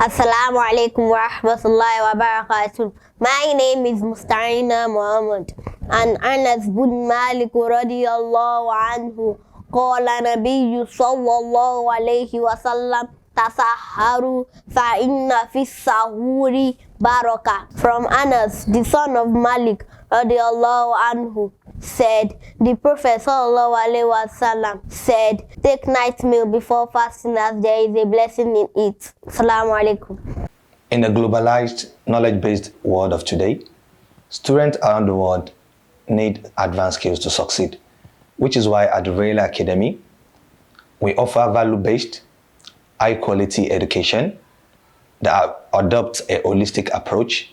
Assalamu alaikum wa rahmatullahi wa barakatuh. My name is Mustaeina Muhammad and Anas bin Malik radiyallahu anhu qala nabiyyu sallallahu alayhi wa sallam tasaharu fa inna fi sahuri baraka. From Anas, the son of Malik radiyallahu anhu, said, the Prophet sallallahu alaihi wasallam said, take night meal before fasting as there is a blessing in it. Assalamu alaikum. In the globalized, knowledge-based world of today, students around the world need advanced skills to succeed, which is why at the REHLA Academy, we offer value-based, high-quality education that adopts a holistic approach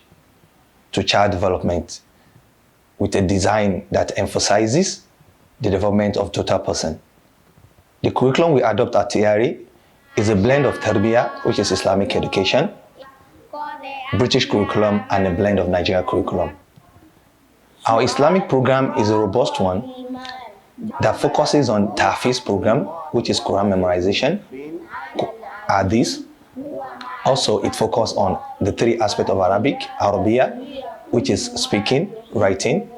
to child development with a design that emphasizes the development of total person. The curriculum we adopt at TRA is a blend of Tarbiyah, which is Islamic education, British curriculum, and a blend of Nigerian curriculum. Our Islamic program is a robust one that focuses on Tahfiz program, which is Qur'an memorization, Hadith. Also, it focuses on the three aspects of Arabiya, which is speaking, writing,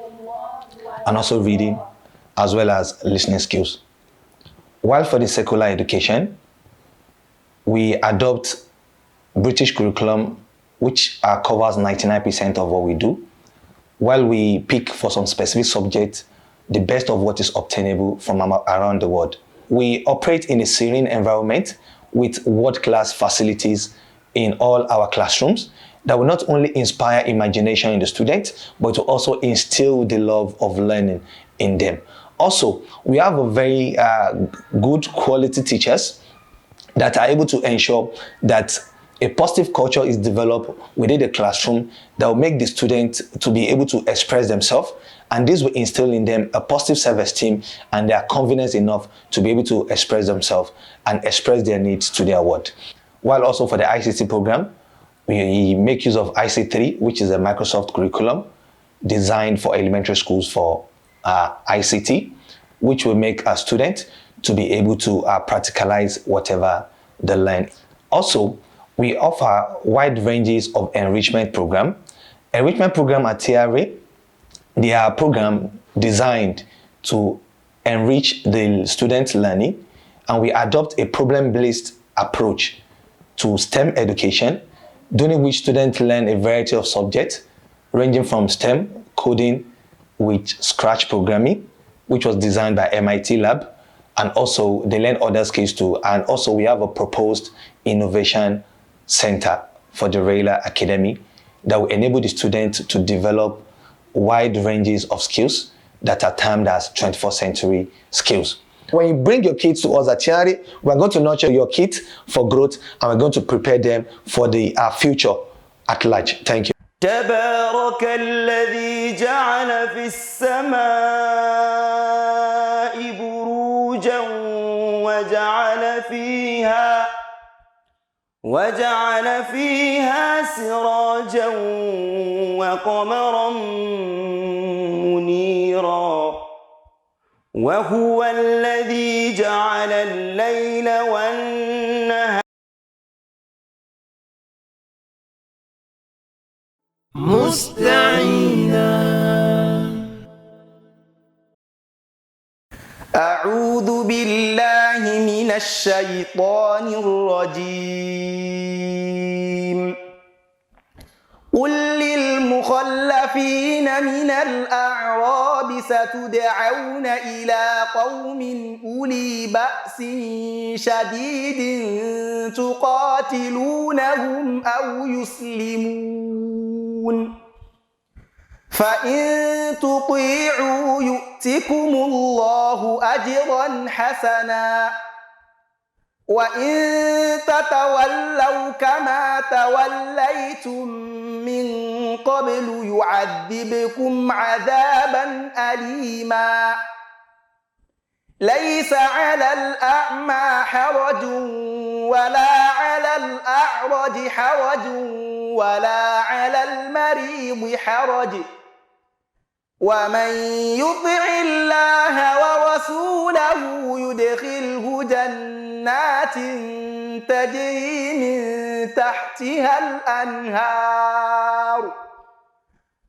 and also reading, as well as listening skills. While for the secular education, we adopt British curriculum, which covers 99% of what we do, while we pick for some specific subjects the best of what is obtainable from around the world. We operate in a serene environment with world-class facilities in all our classrooms that will not only inspire imagination in the students, but to also instill the love of learning in them. Also, we have a very good quality teachers that are able to ensure that a positive culture is developed within the classroom that will make the students to be able to express themselves, and this will instill in them a positive self-esteem and their confidence enough to be able to express themselves and express their needs to their world. While also for the ICT program, we make use of IC3, which is a Microsoft curriculum designed for elementary schools for ICT, which will make a student to be able to practicalize whatever they learn. Also, we offer wide ranges of enrichment program. Enrichment program at TRA, they are program designed to enrich the students' learning, and we adopt a problem-based approach to STEM education, during which students learn a variety of subjects, ranging from STEM, coding with Scratch programming, which was designed by MIT Lab, and also they learn other skills too. And also we have a proposed innovation center for the REHLA Academy that will enable the students to develop wide ranges of skills that are termed as 21st century skills. When you bring your kids to us at Charity, we're going to nurture your kids for growth, and we're going to prepare them for the future at large. Thank you. تبارك الذي جعل في السماء بروجا وجعل فيها سراجا وقمرا منيرا وهو الذي جعل الليل والنهار مستعينا. أعوذ بالله من الشيطان الرجيم. قل للمخلفين والمشركين من الأعراب ستدعون إلى قوم أولي بأس شديد تقاتلونهم أو يسلمون فإن تطيعوا يؤتكم الله أجرا حسنا وإن تتولوا كما توليتم من قبل يعذبكم عذابا أليما ليس على الأعمى حرج ولا على الأعرج حرج ولا على المريض حرج ومن يطع الله ورسوله يدخله جنات تجري من تحتها الأنهار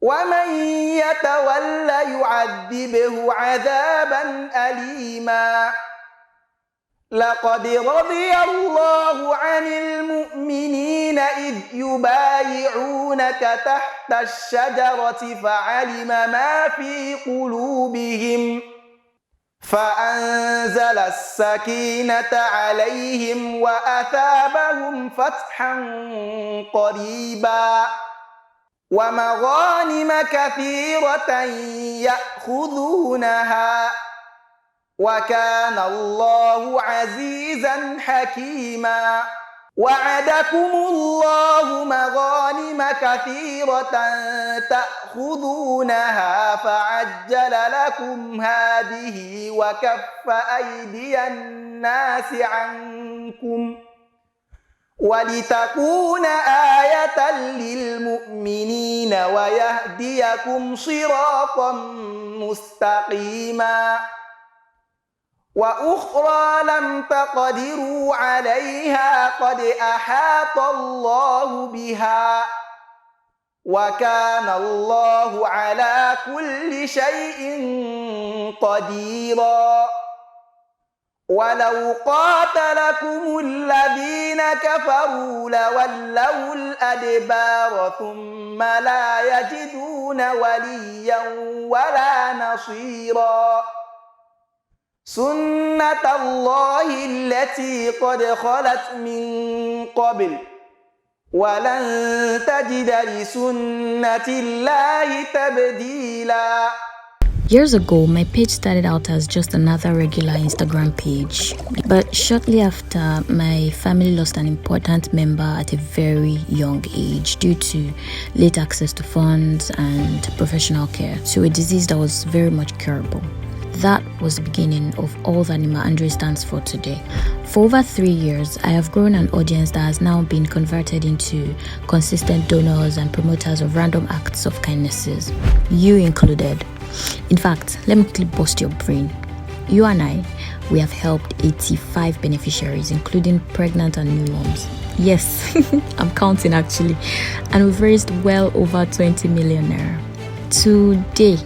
ومن يتول يعذبه عذابا أليما لقد رضي الله عن المؤمنين إذ يبايعونك تحت الشجرة فعلم ما في قلوبهم فأنزل السكينة عليهم وأثابهم فتحا قريبا ومغانم كثيرة يأخذونها وكان الله عزيزا حكيما وعدكم الله مغانم كثيرة تأخذونها فعجل لكم هذه وكف أيدي الناس عنكم ولتكون آية للمؤمنين ويهديكم صراطا مستقيما وأخرى لم تقدروا عليها قد أحاط الله بها وكان الله على كل شيء قديرا ولو قاتلكم الذين كفروا لولوا الأدبار ثم لا يجدون وليا ولا نصيرا سنة الله التي قد خلت من قبل ولن تجد لسنة الله تبديلا. Years ago, my page started out as just another regular Instagram page. But shortly after, my family lost an important member at a very young age due to late access to funds and professional care to a disease that was very much curable. That was the beginning of all that Nimah Andre stands for today. For over 3 years, I have grown an audience that has now been converted into consistent donors and promoters of random acts of kindnesses, you included. In fact, let me quickly bust your brain. You and I, we have helped 85 beneficiaries, including pregnant and new moms. Yes, I'm counting actually. And we've raised well over 20 million naira. Today,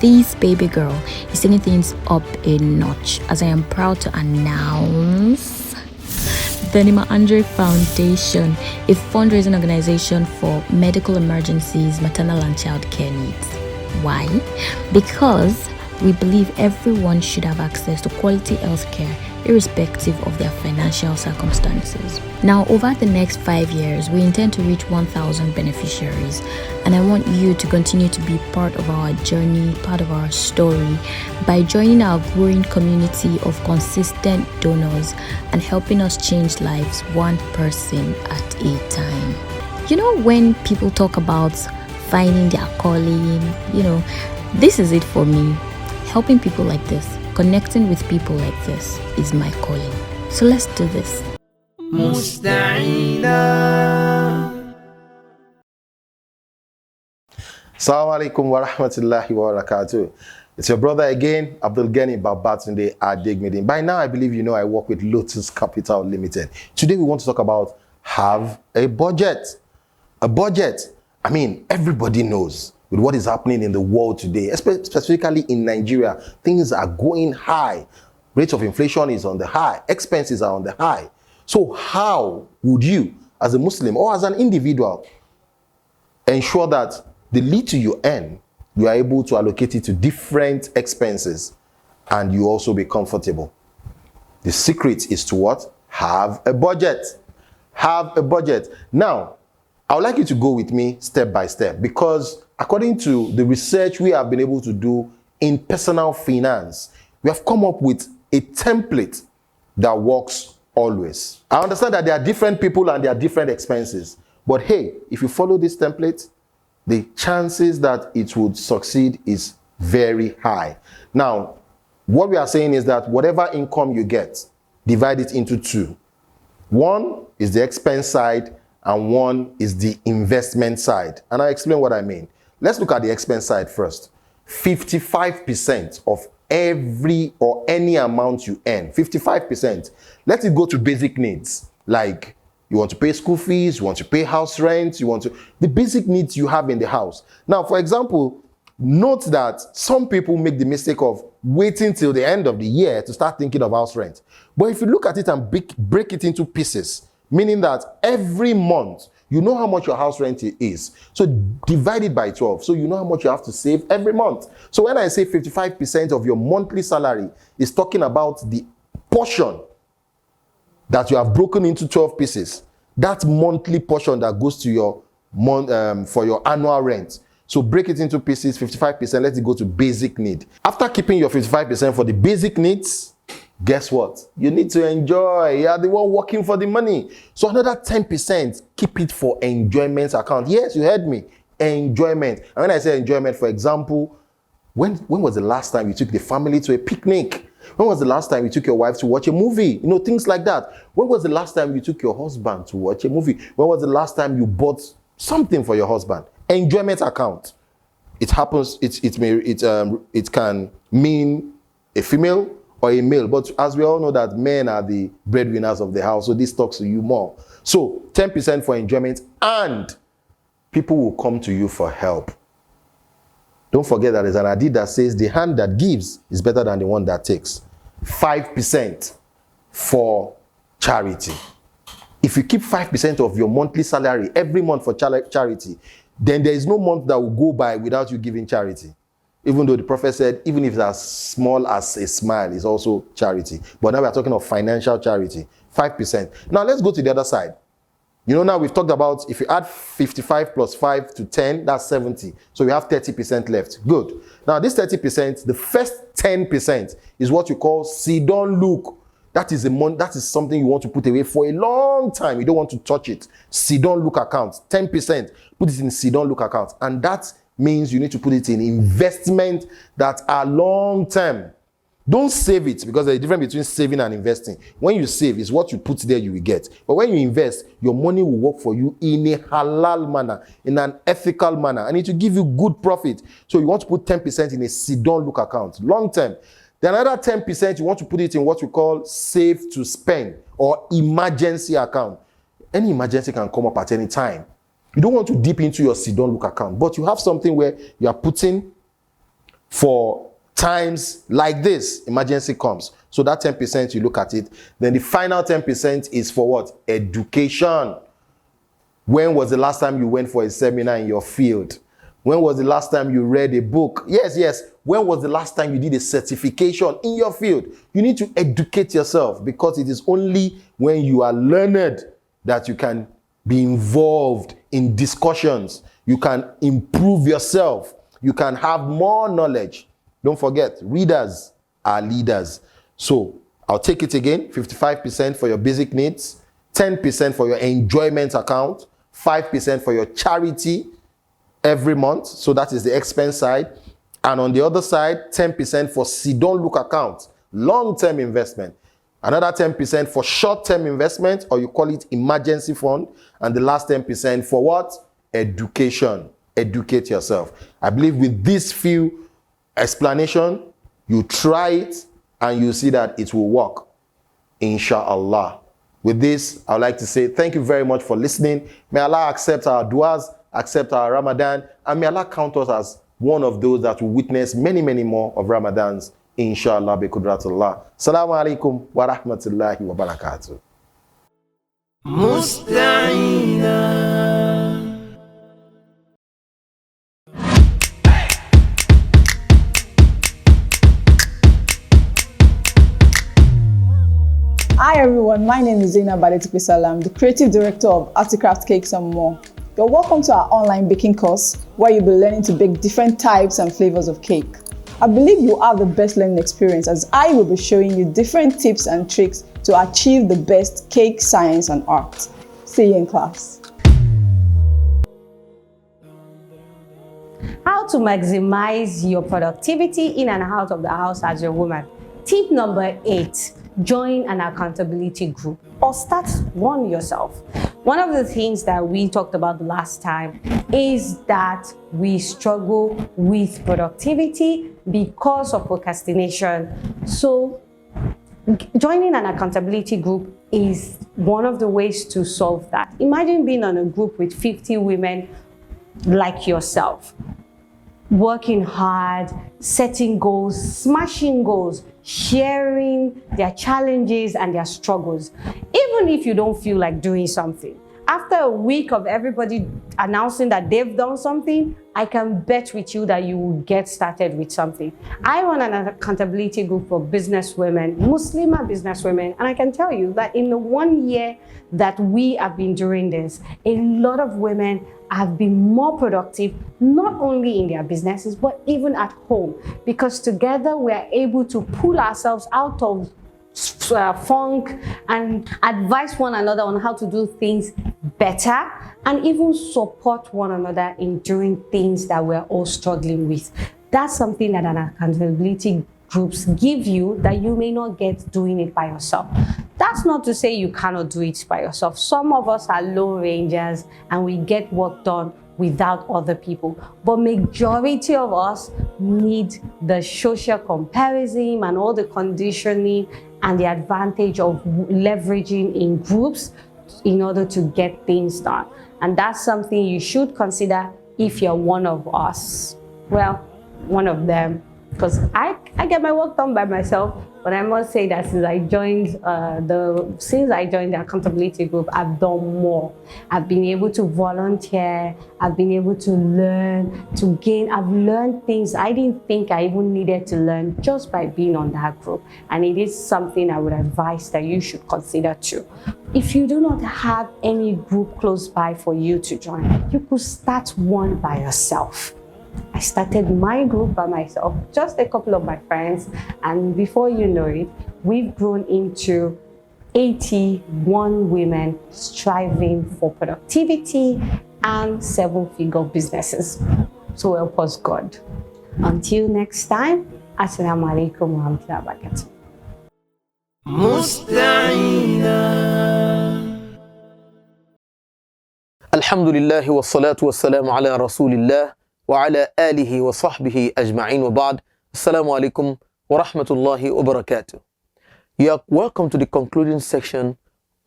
this baby girl is taking things up a notch as I am proud to announce the Nimah Andre Foundation, a fundraising organization for medical emergencies, maternal and child care needs. Why? Because we believe everyone should have access to quality health care irrespective of their financial circumstances. Now, over the next 5 years, we intend to reach 1,000 beneficiaries, and I want you to continue to be part of our journey, part of our story, by joining our growing community of consistent donors and helping us change lives one person at a time. You know, when people talk about finding their calling, this is it for me. Helping people like this, connecting with people like this is my calling. So let's do this. Mustaeina. Assalamu alaikum wa rahmatullahi wa barakatuh. It's your brother again, Babatunde Adegbindin. By now, I believe you know I work with Lotus Capital Limited. Today, we want to talk about have a budget. A budget. I mean, everybody knows with what is happening in the world today, specifically in Nigeria, things are going high. Rate of inflation is on the high. Expenses are on the high. So how would you, as a Muslim or as an individual, ensure that the little you earn you are able to allocate it to different expenses and you also be comfortable. The secret is to what? Have a budget. Have a budget. Now, I would like you to go with me step by step, because according to the research we have been able to do in personal finance, we have come up with a template that works always. I understand that there are different people and there are different expenses, but hey, if you follow this template, the chances that it would succeed is very high. Now, what we are saying is that whatever income you get, divide it into two. One is the expense side and one is the investment side. And I'll explain what I mean. Let's look at the expense side first. 55% of every or any amount you earn, 55%, let it go to basic needs. Like you want to pay school fees, you want to pay house rent, the basic needs you have in the house. Now, for example, note that some people make the mistake of waiting till the end of the year to start thinking of house rent. But if you look at it and break it into pieces, meaning that every month, you know how much your house rent is. So divide it by 12. So you know how much you have to save every month. So when I say 55% of your monthly salary is talking about the portion that you have broken into 12 pieces, that monthly portion that goes to your for your annual rent. So break it into pieces, 55%, let it go to basic need. After keeping your 55% for the basic needs, guess what? You need to enjoy. You are the one working for the money. So another 10%, keep it for enjoyment account. Yes, you heard me. Enjoyment. And when I say enjoyment, for example, when was the last time you took the family to a picnic? When was the last time you took your wife to watch a movie? You know, things like that. When was the last time you took your husband to watch a movie? When was the last time you bought something for your husband? Enjoyment account. It happens, it can mean a female or a male, but as we all know that men are the breadwinners of the house, so this talks to you more. So 10% for enjoyment, and people will come to you for help. Don't forget that there's an hadith that says the hand that gives is better than the one that takes. 5% for charity. If you keep 5% of your monthly salary every month for charity, then there is no month that will go by without you giving charity. Even though the prophet said, even if it's as small as a smile, is also charity. But now we are talking of financial charity, 5%. Now let's go to the other side. You know, now we've talked about if you add 55 plus 5 to 10, that's 70. So we have 30% left. Good. Now this 30%, the first 10% is what you call Sidon Look. That is something you want to put away for a long time. You don't want to touch it. Sidon Look account, 10%. Put it in Sidon Look account. And that means you need to put it in investment that are long term. Don't save it, because there's a difference between saving and investing. When you save, it's what you put there you will get. But when you invest, your money will work for you in a halal manner, in an ethical manner, and it will give you good profit. So you want to put 10% in a Sidon Look account, long term. Then another 10%, you want to put it in what we call save to spend or emergency account. Any emergency can come up at any time. You don't want to dip into your Sidon Look account, but you have something where you are putting for times like this, emergency comes. So that 10%, you look at it. Then the final 10% is for what? Education. When was the last time you went for a seminar in your field? When was the last time you read a book? Yes. When was the last time you did a certification in your field? You need to educate yourself, because it is only when you are learned that you can be involved in discussions. You can improve yourself. You can have more knowledge. Don't forget, readers are leaders. So I'll take it again, 55% for your basic needs, 10% for your enjoyment account, 5% for your charity every month. So that is the expense side. And on the other side, 10% for Sidon Look account, long-term investment. Another 10% for short-term investment, or you call it emergency fund. And the last 10% for what? Education. Educate yourself. I believe with these few explanation, you try it and you see that it will work, inshallah. With this, I would like to say thank you very much for listening. May Allah accept our du'as, accept our Ramadan, and may Allah count us as one of those that will witness many, many more of Ramadans, inshallah, bi qudratullah. Assalamu alaikum wa rahmatullahi wa barakatuh. Mustaeina. Hi everyone, my name is Nimah Andre Foundation, the creative director of Articraft Cakes and More. You're welcome to our online baking course where you'll be learning to bake different types and flavors of cake. I believe you'll have the best learning experience as I will be showing you different tips and tricks to achieve the best cake science and art. See you in class. How to maximize your productivity in and out of the house as a woman. Tip number 8, join an accountability group or start one yourself. One of the things that we talked about the last time is that we struggle with productivity because of procrastination. So joining an accountability group is one of the ways to solve that. Imagine being on a group with 50 women like yourself, working hard, setting goals, smashing goals, sharing their challenges and their struggles. Even if you don't feel like doing something, after a week of everybody announcing that they've done something, I can bet with you that you will get started with something. I run an accountability group for businesswomen, Muslimah businesswomen, and I can tell you that in the 1 year that we have been doing this, a lot of women have been more productive, not only in their businesses, but even at home, because together we are able to pull ourselves out of funk and advise one another on how to do things better and even support one another in doing things that we're all struggling with. That's something that an accountability groups give you that you may not get doing it by yourself. That's not to say you cannot do it by yourself. Some of us are lone rangers and we get work done without other people, but majority of us need the social comparison and all the conditioning and the advantage of leveraging in groups in order to get things done. And that's something you should consider if you're one of us. Well, one of them, because I get my work done by myself, but I must say that since I joined the accountability group, I've done more. I've been able to volunteer, I've been able to learn, to gain. I've learned things I didn't think I even needed to learn just by being on that group. And it is something I would advise that you should consider too. If you do not have any group close by for you to join, you could start one by yourself. I started my group by myself, just a couple of my friends, and before you know it, we've grown into 81 women striving for productivity and 7-figure businesses. So help us God. Until next time, Assalamu alaikum wa rahmatullahi wa barakatuh. Mustaeina. Alhamdulillah wa salatu wa salam ala rasulillah wa ala alihi wa sahbihi ajma'in wa ba'd. Assalamu alaikum wa rahmatullahi wa barakatuh. You are welcome to the concluding section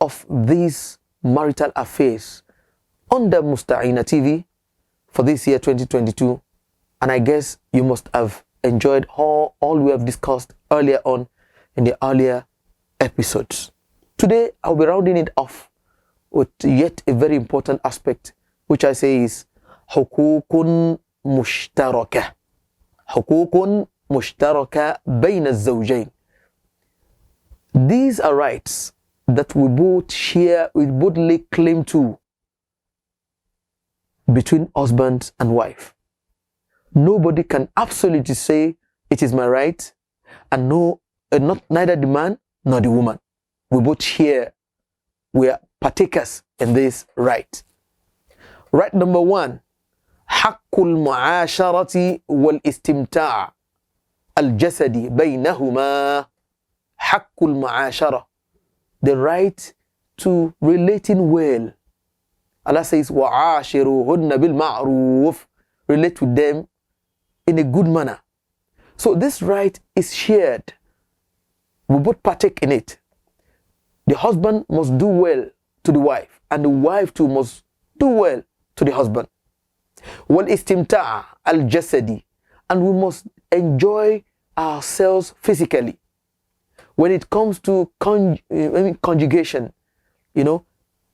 of these marital affairs under Mustaeina TV for this year 2022. And I guess you must have enjoyed all we have discussed earlier on in the earlier episodes. Today, I'll be rounding it off with yet a very important aspect, which I say is حقوق مشتركة. حقوق مشتركة بين الزوجين. These are rights that we both share, we both lay claim to between husband and wife. Nobody can absolutely say it is my right, and neither the man nor the woman. We both share, we are partakers in this right. Right number 1, حق المعاشرة والاستمتاع الجسدي بينهما. حق المعاشرة, the right to relating well. Allah says, وَعَاشِرُهُنَّ بِالْمَعْرُوفِ, relate with them in a good manner. So this right is shared. We both partake in it. The husband must do well to the wife, and the wife too must do well to the husband. وَالْإِسْتِمْتَاعَ الْجَسَدِ, and we must enjoy ourselves physically. When it comes to conjugation,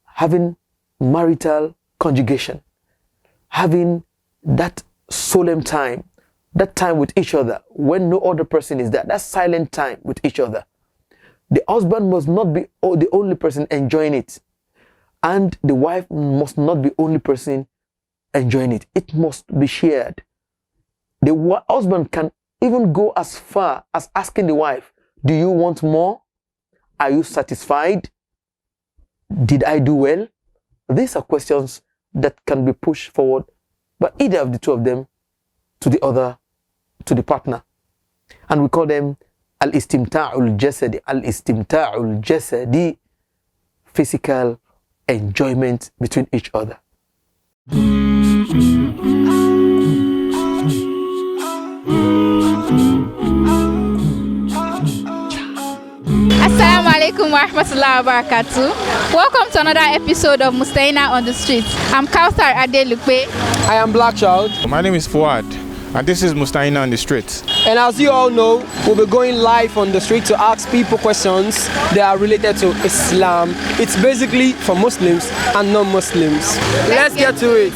having marital conjugation, having that solemn time, that time with each other when no other person is there, that silent time with each other. the husband must not be the only person enjoying it. And the wife must not be the only person enjoying it. It must be shared. The husband can even go as far as asking the wife, do you want more? Are you satisfied? Did I do well? These are questions that can be pushed forward by either of the two of them to the other, to the partner. And we call them al-istimta'ul jasadi, al-istimta'ul jasadi, physical enjoyment between each other. Assalamu alaikum wa rahmatullahi wa barakatuh. Welcome to another episode of Mustaeina on the Street. I'm Kauthar Adelupe. I am Black Child. My name is Fuad, and this is Mustaeina on the Street. And as you all know, we'll be going live on the street to ask people questions that are related to Islam. It's basically for Muslims and non-Muslims. Let's get to it.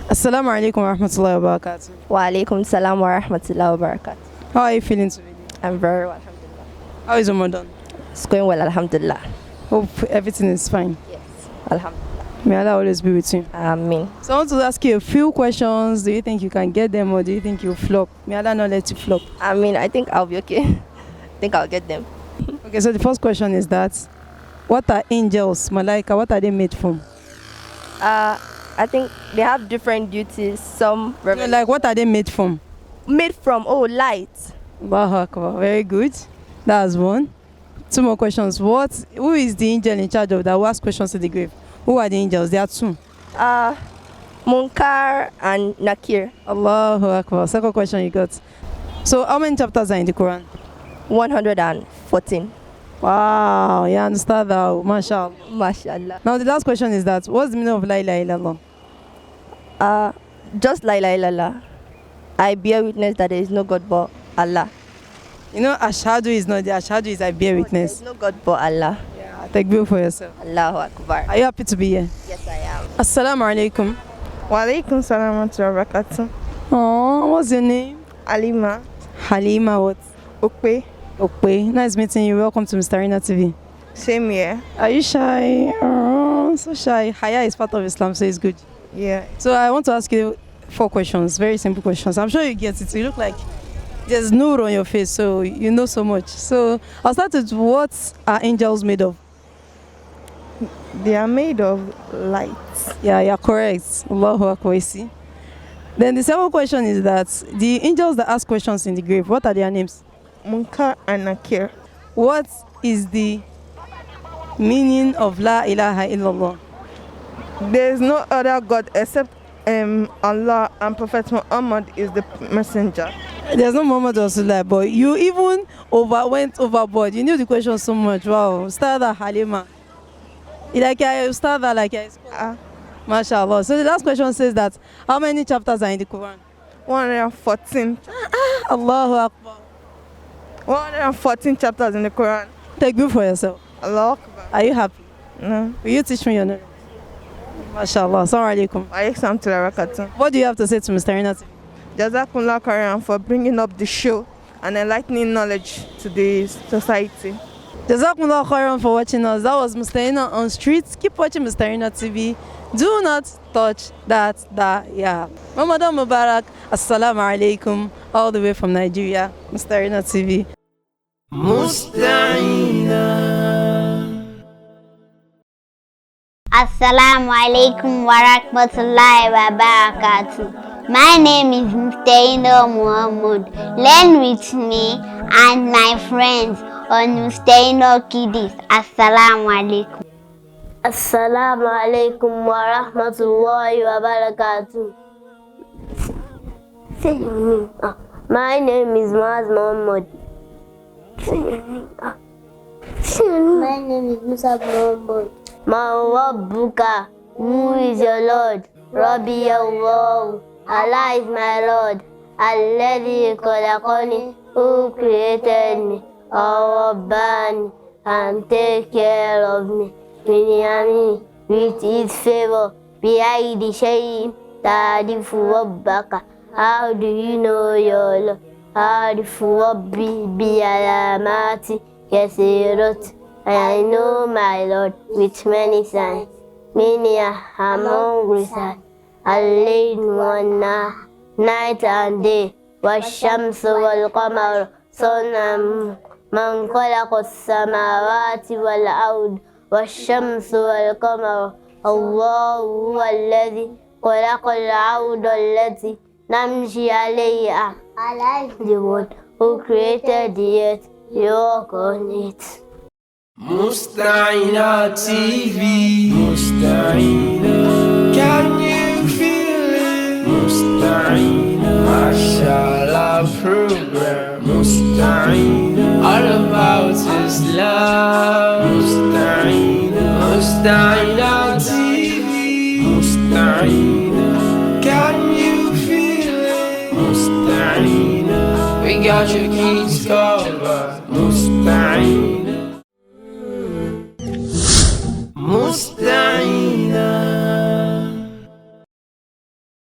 Assalamu alaikum wa rahmatullahi wa barakatuh. Wa alaikum salam wa rahmatullahi wa barakatuh. How are you feeling today? I'm very well, alhamdulillah. How is Ramadan? It's going well, alhamdulillah. Hope everything is fine. Yes, alhamdulillah. May Allah always be with you. Ameen. So I want to ask you a few questions. Do you think you can get them or do you think you'll flop? May Allah not let you flop. I mean, I think I'll be okay. I think I'll get them. Okay, so the first question is that, what are angels, malaika, what are they made from? I think they have different duties. Some like, what are they made from? Made from, light. Allahu Akbar. Very good. That's one. Two more questions. Who is the angel in charge of that who asks questions to the grave? Who are the angels? There are two. Munkar and Nakir. Allahu Akbar. Second question you got. So how many chapters are in the Quran? 114. Wow, you understand that? MashaAllah. MashaAllah. Now the last question is that, what's the meaning of La ilaha illallah? Just La ilaha illallah. I bear witness that there is no God but Allah. You know, Ashhadu is not the Ashhadu is I bear witness. There is no God but Allah. Yeah, take bill for yourself. Allahu Akbar. Are you happy to be here? Yes, I am. Assalamu alaikum. Wa alaikum salam wa barakatuh. Oh, what's your name? Halima. Halima what? Okpe. Okpe. Nice meeting you. Welcome to Mustaeina TV. Same here. Are you shy? Oh, so shy. Haya is part of Islam, so it's good. Yeah. So I want to ask you 4 questions, very simple questions. I'm sure you get it. You look like there's nur on your face, so you know so much. So I'll start with, what are angels made of? They are made of light. Yeah, you're correct. Allahu Akbar, you see. Then the second question is that the angels that ask questions in the grave, what are their names? Munkar and Nakir. What is the meaning of La ilaha illallah? There is no other God except Allah, and Prophet Muhammad is the messenger. There's no Muhammad Rasulullah, but you even went overboard. You knew the question so much. Wow. Ustadha Halima. Ustadha like MashaAllah. So the last question says that, how many chapters are in the Quran? 114. Allahu Akbar. 114 chapters in the Quran. Take good for yourself. Allahu Akbar. Are you happy? No. Will you teach me your name? MashaAllah. Assalamu alaikum. What do you have to say to Mr. Renat? Jazakumullah khairan for bringing up the show and enlightening knowledge to the society. Jazakumullah khairan for watching us. That was Mustaeina on Streets. Keep watching Mustaeina TV. Do not touch that yeah. Ramadan Mubarak. Assalamu alaikum. All the way from Nigeria. Mustaeina TV. Mustaeina. Assalamu alaikum wa rahmatullahi wa barakatuh. My name is Mustaeina Muhammad. Learn with me and my friends on Mustaeina Kiddies. Assalamu alaikum. Assalamu alaikum wa rahmatullahi wa barakatuh. My name is Muaa'dh Muhammad. My name is Musa Muhammad. Rabbuka, who is your Lord? Rabbi Allah, Allah is my Lord. Alladhi khalaqani, who created me. Rabbani, and take care of me. Binyami, with his favor. Bi'aydi shay'in ta'rifu rabbaka. How do you know your Lord? أعرف ربي بعلامات كثيرة. I know my Lord with many signs. Many among recite. الليل والنهار, night and day. والشمس والقمر, sun and moon. من خلق السماوات والأرض والشمس والقمر. الله هو الذي خلق الأرض التي نمشي عليها. The one who created the earth, you walk on it. Mustaeina TV. Mustaeina. Can you feel it? Mustaeina. Mashallah program. Mustaeina. All about Islam. Mustaeina. Mustaeina TV. Mustaeina. Can you feel it? Mustaeina. We got your kids covered. Mustaeina.